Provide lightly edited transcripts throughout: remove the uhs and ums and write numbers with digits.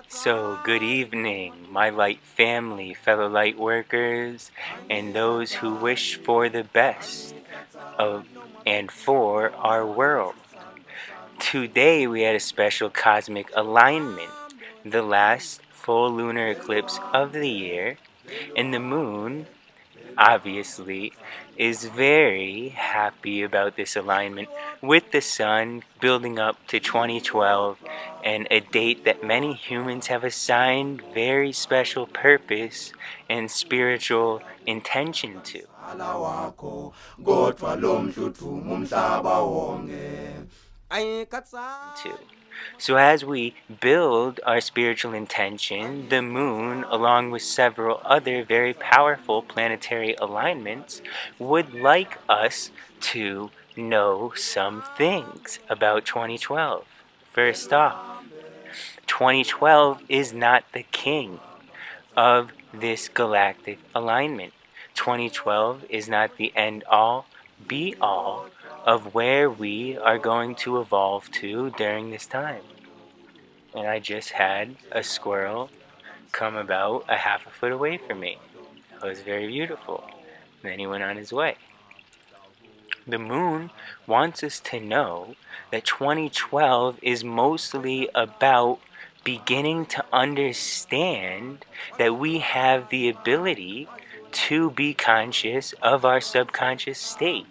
So, good evening, my light family, fellow light workers, and those who wish for the best of and for our world. Today we had a special cosmic alignment, the last full lunar eclipse of the year, and the moon obviously is very happy about this alignment with the sun building up to 2012 and a date that many humans have assigned very special purpose and spiritual intention to. So as we build our spiritual intention, the moon, along with several other very powerful planetary alignments, would like us to know some things about 2012. First off, 2012 is not the king of this galactic alignment. 2012 is not the end-all, be-all of where we are going to evolve to during this time. And I just had a squirrel come about a half a foot away from me. It was very beautiful. And then he went on his way. The moon wants us to know that 2012 is mostly about beginning to understand that we have the ability to be conscious of our subconscious state.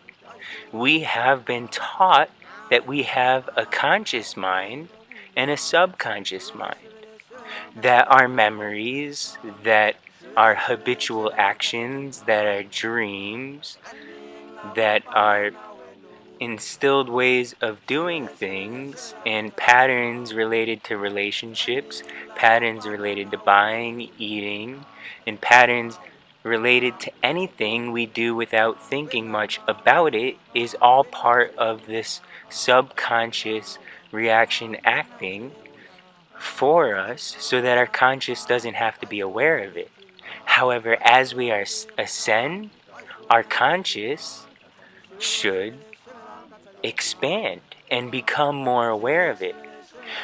We have been taught that we have a conscious mind and a subconscious mind, that our memories, that our habitual actions, that our dreams, that our instilled ways of doing things and patterns related to relationships, patterns related to buying, eating, and patterns related to anything we do without thinking much about it is all part of this subconscious reaction acting for us so that our conscious doesn't have to be aware of it. However, as we ascend, our conscious should expand and become more aware of it.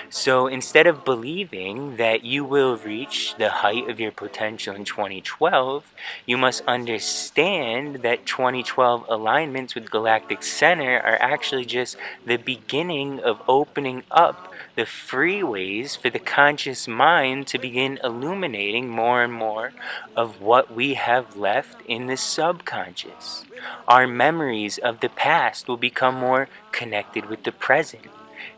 So instead of believing that you will reach the height of your potential in 2012, you must understand that 2012 alignments with Galactic Center are actually just the beginning of opening up the freeways for the conscious mind to begin illuminating more and more of what we have left in the subconscious. Our memories of the past will become more connected with the present.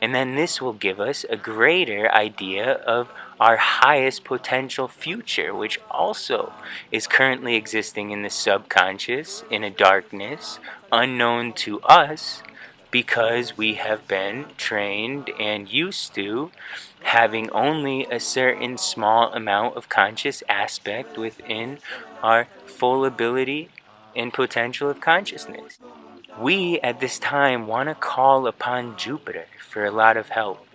And then this will give us a greater idea of our highest potential future, which also is currently existing in the subconscious, in a darkness unknown to us, because we have been trained and used to having only a certain small amount of conscious aspect within our full ability and potential of consciousness. We at this time want to call upon Jupiter for a lot of help.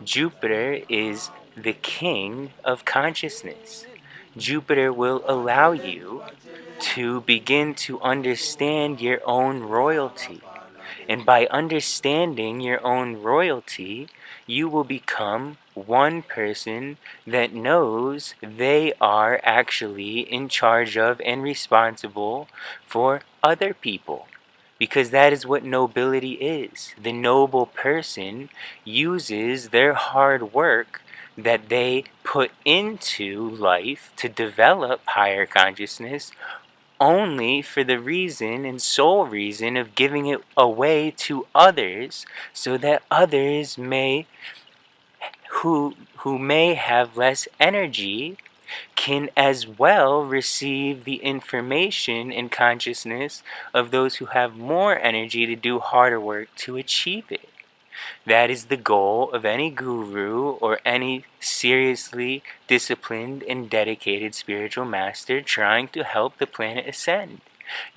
Jupiter is the king of consciousness. Jupiter will allow you to begin to understand your own royalty. And by understanding your own royalty, you will become one person that knows they are actually in charge of and responsible for other people. Because that is what nobility is. The noble person uses their hard work that they put into life to develop higher consciousness only for the reason and sole reason of giving it away to others so that others may who may have less energy can as well receive the information and consciousness of those who have more energy to do harder work to achieve it. That is the goal of any guru or any seriously disciplined and dedicated spiritual master trying to help the planet ascend.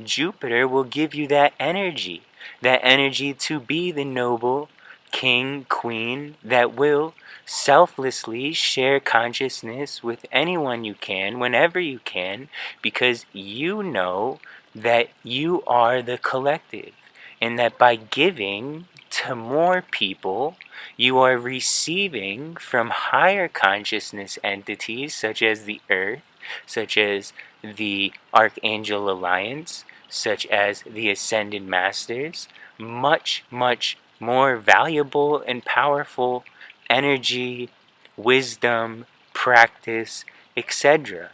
Jupiter will give you that energy to be the noble king, queen that will selflessly share consciousness with anyone you can, whenever you can, because you know that you are the collective, and that by giving to more people, you are receiving from higher consciousness entities such as the Earth, such as the Archangel Alliance, such as the Ascended Masters, much, much more valuable and powerful energy, wisdom, practice, etc.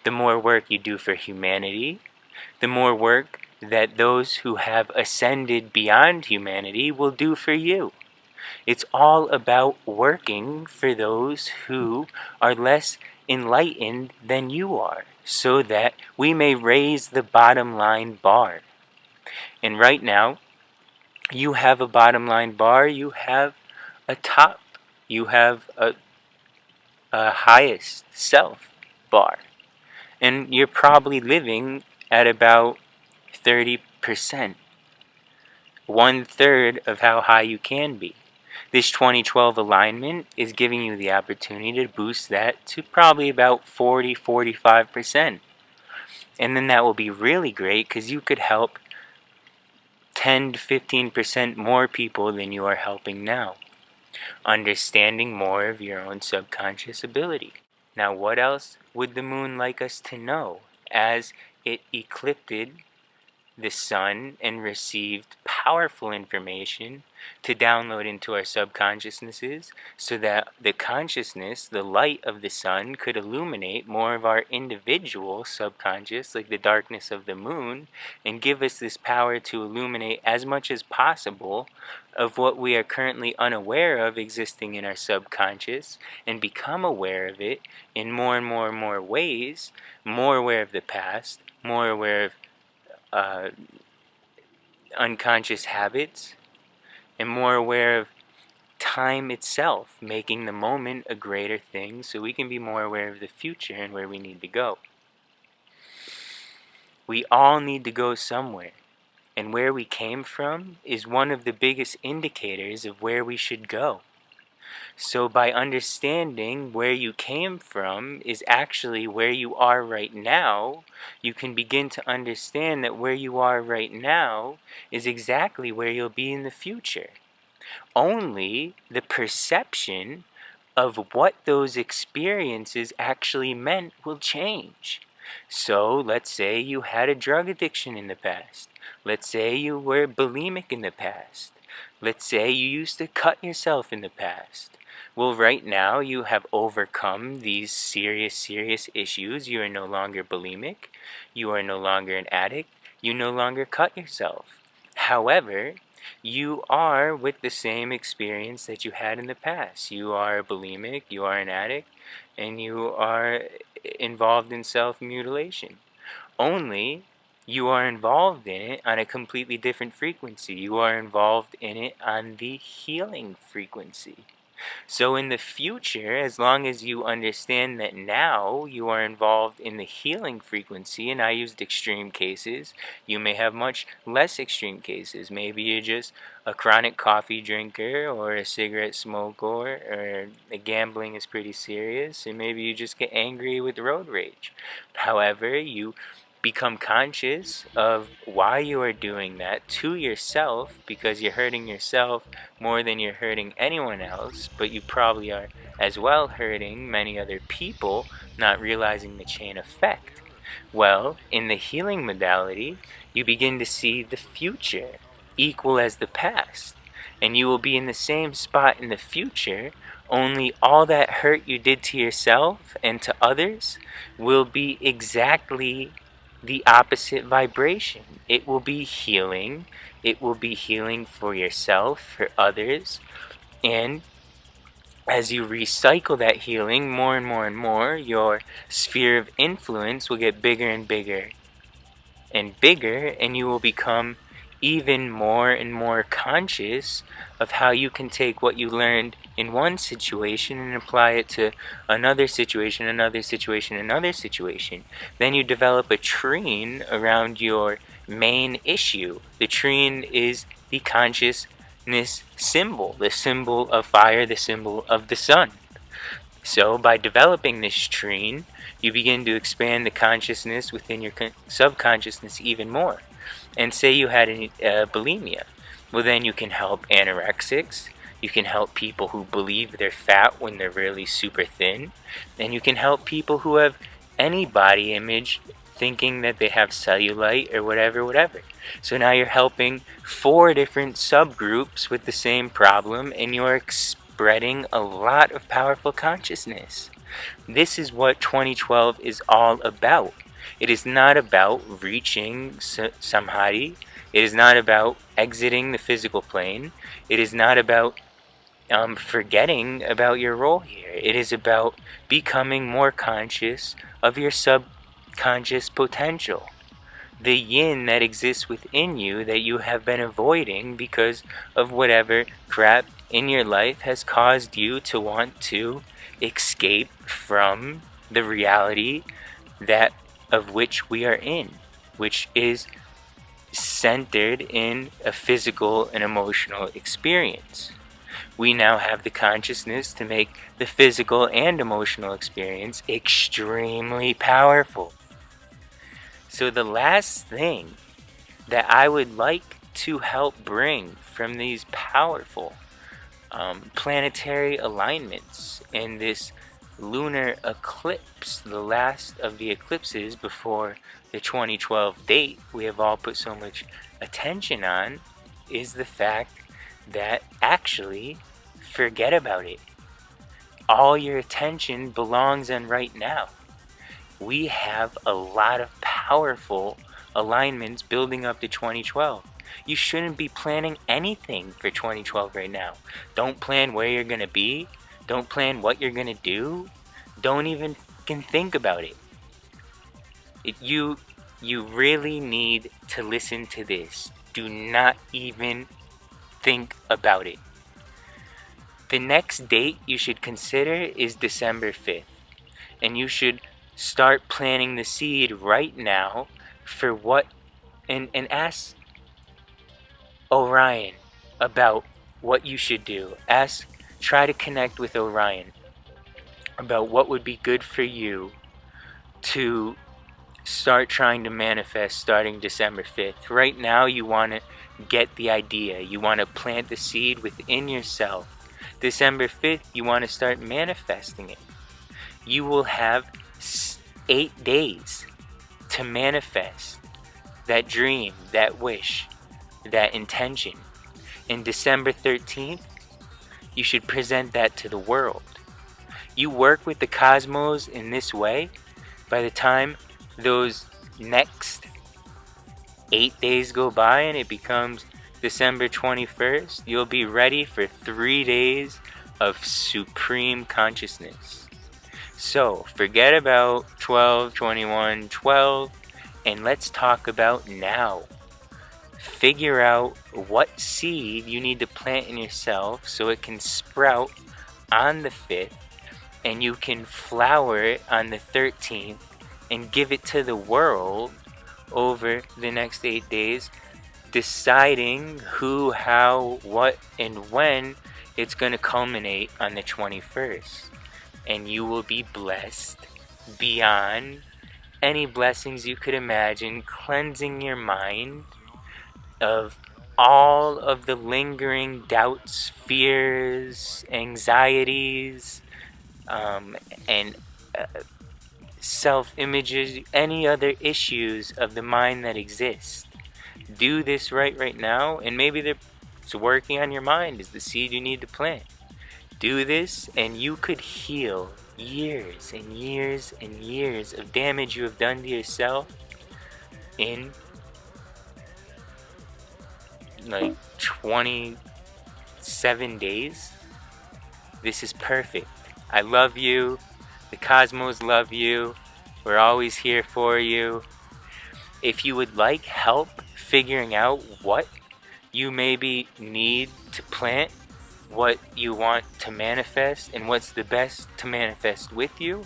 The more work you do for humanity, the more work that those who have ascended beyond humanity will do for you. It's all about working for those who are less enlightened than you are, so that we may raise the bottom line bar. And right now, you have a bottom line bar, you have a top, you have a highest self bar. And you're probably living at about 30%, 1/3 of how high you can be. This 2012 alignment is giving you the opportunity to boost that to probably about 40-45%. And then that will be really great because you could help 10-15% more people than you are helping now, understanding more of your own subconscious ability. Now, what else would the moon like us to know as it eclipsed the sun and received powerful information to download into our subconsciousnesses so that the consciousness, the light of the sun, could illuminate more of our individual subconscious, like the darkness of the moon, and give us this power to illuminate as much as possible of what we are currently unaware of existing in our subconscious, and become aware of it in more and more and more ways, more aware of the past, more aware of unconscious habits, and more aware of time itself, making the moment a greater thing so we can be more aware of the future and where we need to go. We all need to go somewhere, and where we came from is one of the biggest indicators of where we should go. So by understanding where you came from is actually where you are right now, you can begin to understand that where you are right now is exactly where you'll be in the future. Only the perception of what those experiences actually meant will change. So let's say you had a drug addiction in the past. Let's say you were bulimic in the past. Let's say you used to cut yourself in the past. Well, right now you have overcome these serious issues. You are no longer bulimic. You are no longer an addict. You no longer cut yourself. However, you are with the same experience that you had in the past. You are bulimic, you are an addict, and you are involved in self-mutilation. Only you are involved in it on a completely different frequency. You are involved in it on the healing frequency. So in the future, as long as you understand that now you are involved in the healing frequency, and I used extreme cases, you may have much less extreme cases. Maybe you're just a chronic coffee drinker or a cigarette smoker, or the gambling is pretty serious, and maybe you just get angry with road rage. However, you become conscious of why you are doing that to yourself, because you're hurting yourself more than you're hurting anyone else, but you probably are as well hurting many other people, not realizing the chain effect. Well, in the healing modality, you begin to see the future equal as the past, and you will be in the same spot in the future, only all that hurt you did to yourself and to others will be exactly the opposite vibration. It will be healing. It will be healing for yourself, for others, and as you recycle that healing more and more and more, your sphere of influence will get bigger and bigger and bigger, and you will become even more and more conscious of how you can take what you learned in one situation and apply it to another situation, another situation, another situation. Then you develop a trine around your main issue. The trine is the consciousness symbol, the symbol of fire, the symbol of the sun. So by developing this trine, you begin to expand the consciousness within your subconsciousness even more. And say you had bulimia. Well, then you can help anorexics. You can help people who believe they're fat when they're really super thin. And you can help people who have any body image thinking that they have cellulite or whatever. So now you're helping 4 different subgroups with the same problem, and you're spreading a lot of powerful consciousness. This is what 2012 is all about. It is not about reaching samadhi. It is not about exiting the physical plane. It is not about forgetting about your role here. It is about becoming more conscious of your subconscious potential. The yin that exists within you that you have been avoiding because of whatever crap in your life has caused you to want to escape from the reality that of which we are in, which is centered in a physical and emotional experience. We now have the consciousness to make the physical and emotional experience extremely powerful. So the last thing that I would like to help bring from these powerful planetary alignments in this lunar eclipse, the last of the eclipses before the 2012 date we have all put so much attention on, is the fact that actually forget about it. All your attention belongs on right now. We have a lot of powerful alignments building up to 2012. You shouldn't be planning anything for 2012 right now. Don't plan where you're going to be. Don't plan what you're going to do. Don't even think about it. You really need to listen to this. Do not even think about it. The next date you should consider is December 5th. And you should start planting the seed right now for what, and ask Orion about what you should do. Try to connect with Orion about what would be good for you to start trying to manifest starting December 5th. Right now you want to get the idea. You want to plant the seed within yourself. December 5th, you want to start manifesting it. You will have 8 days to manifest that dream, that wish, that intention. In December 13th, you should present that to the world. You work with the cosmos in this way. By the time those next 8 days go by and it becomes December 21st, you'll be ready for 3 days of supreme consciousness. So forget about 12, 21, 12, and let's talk about now. Figure out what seed you need to plant in yourself so it can sprout on the 5th, and you can flower it on the 13th and give it to the world over the next 8 days, deciding who, how, what, and when it's going to culminate on the 21st. And you will be blessed beyond any blessings you could imagine, cleansing your mind of all of the lingering doubts, fears, anxieties, and self-images, any other issues of the mind that exist. Do this right now, and maybe it's working on your mind is the seed you need to plant. Do this, and you could heal years and years and years of damage you have done to yourself in like 27 days. This is perfect. I love you. The cosmos love you. We're always here for you. If you would like help figuring out what you maybe need to plant, what you want to manifest, and what's the best to manifest with you,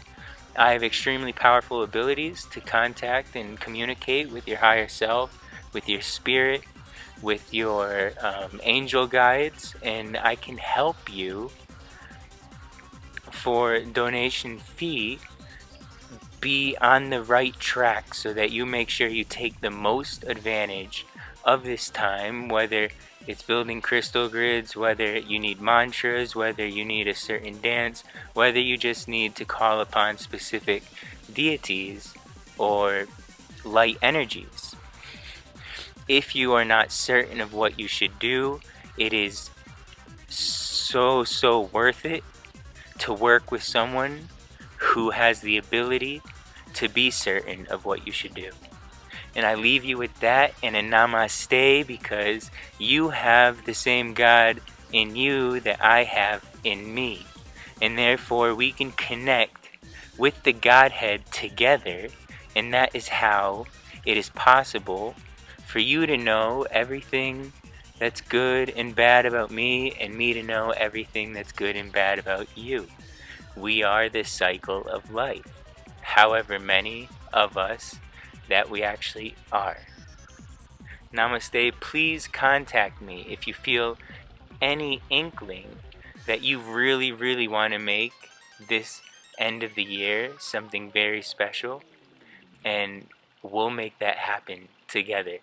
I have extremely powerful abilities to contact and communicate with your higher self, with your spirit, with your angel guides, and I can help you for donation fee be on the right track so that you make sure you take the most advantage of this time, whether It's building crystal grids, whether you need mantras, whether you need a certain dance, whether you just need to call upon specific deities or light energies. If you are not certain of what you should do, it is so worth it to work with someone who has the ability to be certain of what you should do. And I leave you with that and a namaste, because you have the same God in you that I have in me. And therefore we can connect with the Godhead together, and that is how it is possible for you to know everything that's good and bad about me, and me to know everything that's good and bad about you. We are this cycle of life, however many of us that we actually are. Namaste. Please contact me if you feel any inkling that you really want to make this end of the year something very special, and we'll make that happen together.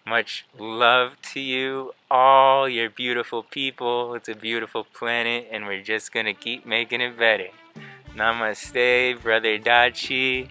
Much love to you all, you're beautiful people. It's a beautiful planet, and we're just gonna keep making it better. Namaste, Brother Dachi.